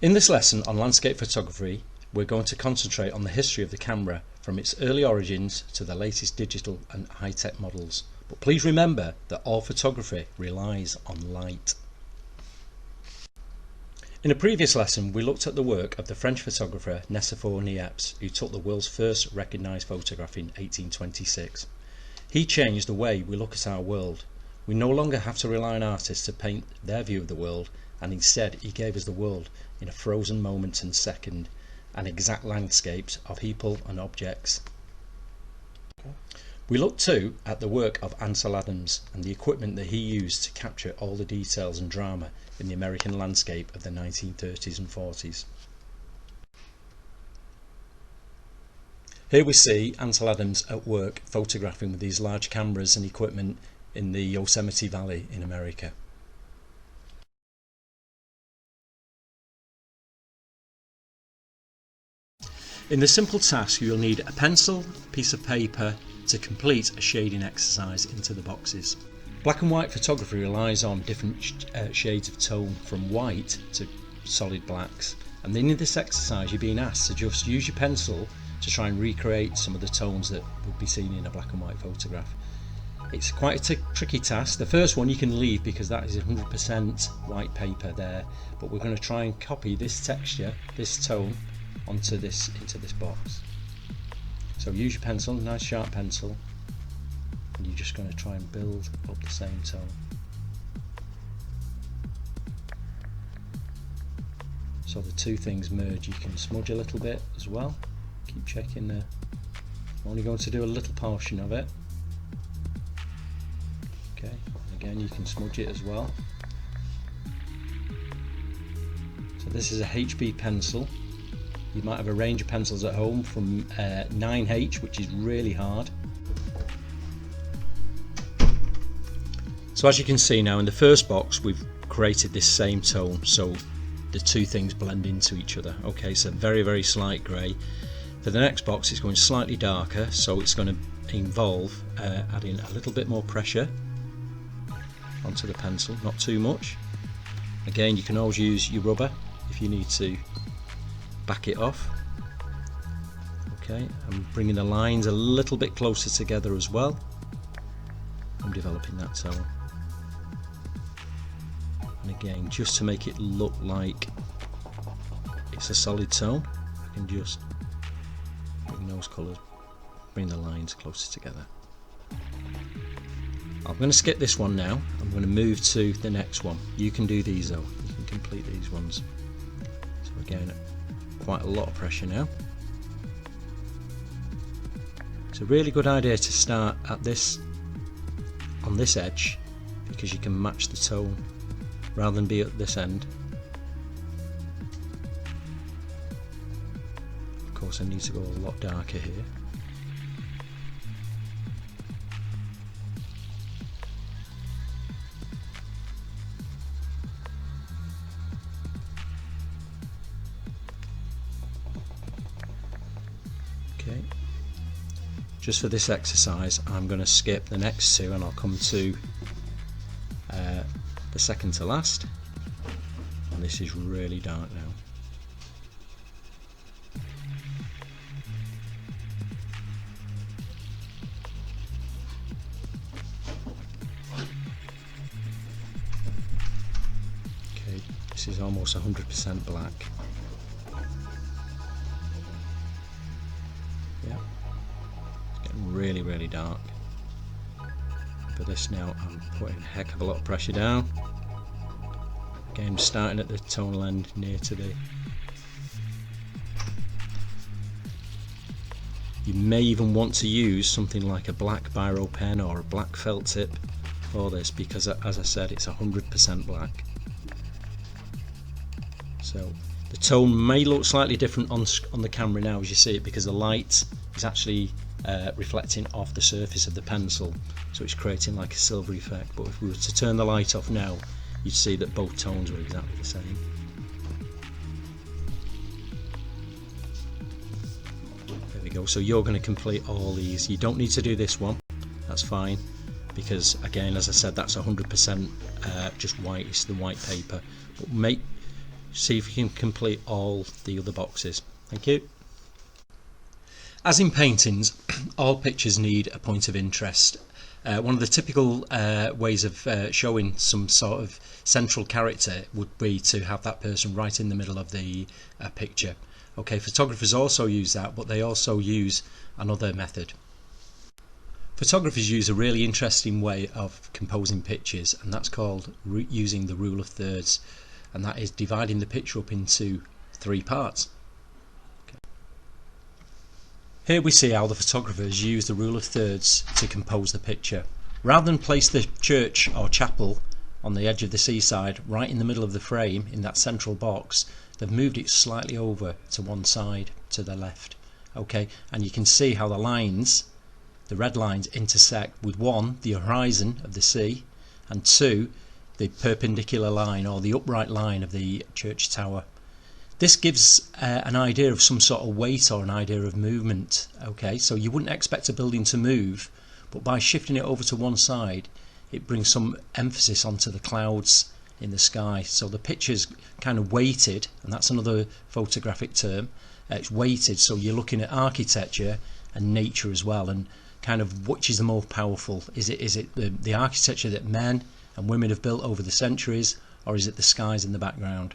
In this lesson on landscape photography, we're going to concentrate on the history of the camera from its early origins to the latest digital and high-tech models. But please remember that all photography relies on light. In a previous lesson, we looked at the work of the French photographer Nicéphore Niepce, who took the world's first recognised photograph in 1826. He changed the way we look at our world. We no longer have to rely on artists to paint their view of the world, and instead he gave us the world in a frozen moment and second, and exact landscapes of people and objects. We looked too at the work of Ansel Adams and the equipment that he used to capture all the details and drama in the American landscape of the 1930s and 40s. Here we see Ansel Adams at work photographing with these large cameras and equipment in the Yosemite Valley in America. In the simple task, you'll need a pencil, a piece of paper to complete a shading exercise into the boxes. Black and white photography relies on different shades of tone from white to solid blacks, and then in this exercise you're being asked to just use your pencil to try and recreate some of the tones that would be seen in a black and white photograph. It's quite a tricky task. The first one you can leave because that is 100% white paper there, but we're going to try and copy this texture, this tone, into this box. So use your pencil, nice sharp pencil, and you're just going to try and build up the same tone. So the two things merge. You can smudge a little bit as well. Keep checking I'm only going to do a little portion of it. Okay, and again you can smudge it as well. So this is a HB pencil. You might have a range of pencils at home from 9H, which is really hard. So as you can see now, in the first box we've created this same tone, so the two things blend into each other. Okay, so very slight grey. For the next box it's going slightly darker, so it's going to involve adding a little bit more pressure onto the pencil, not too much. Again, you can always use your rubber if you need to back it off. Okay, I'm bringing the lines a little bit closer together as well. I'm developing that tone. And again, just to make it look like it's a solid tone, I can just bring those colours, bring the lines closer together. I'm going to skip this one now. I'm going to move to the next one. You can do these though, you can complete these ones. So again, quite a lot of pressure now. It's a really good idea to start at this, on this edge, because you can match the tone rather than be at this end. Of course I need to go a lot darker here. Okay, just for this exercise I'm going to skip the next two and I'll come to the second to last, and this is really dark now. Okay, this is almost 100% black. Yeah, it's getting really dark. For this now I'm putting a heck of a lot of pressure down. Again, starting at the tonal end near to the... You may even want to use something like a black biro pen or a black felt tip for this, because as I said, it's 100% black. So the tone may look slightly different on the camera now as you see it, because the light is actually reflecting off the surface of the pencil, so it's creating like a silvery effect. But if we were to turn the light off now, you'd see that both tones are exactly the same. There we go. So you're going to complete all these. You don't need to do this one, that's fine, because again, as I said, that's 100% just white. It's the white paper. But see if you can complete all the other boxes. Thank you. As in paintings, all pictures need a point of interest. One of the typical ways of showing some sort of central character would be to have that person right in the middle of the picture. Okay, photographers also use that, but they also use another method. Photographers use a really interesting way of composing pictures, and that's called using the rule of thirds, and that is dividing the picture up into 3 parts. Here we see how the photographers use the rule of thirds to compose the picture. Rather than place the church or chapel on the edge of the seaside right in the middle of the frame in that central box, they've moved it slightly over to one side to the left. Okay, and you can see how the lines, the red lines, intersect with 1, the horizon of the sea, and 2, the perpendicular line or the upright line of the church tower. This gives an idea of some sort of weight or an idea of movement. Okay, so you wouldn't expect a building to move, but by shifting it over to one side, it brings some emphasis onto the clouds in the sky. So the picture's kind of weighted, and that's another photographic term. It's weighted, so you're looking at architecture and nature as well, and kind of which is the more powerful. Is it the architecture that men and women have built over the centuries, or is it the skies in the background?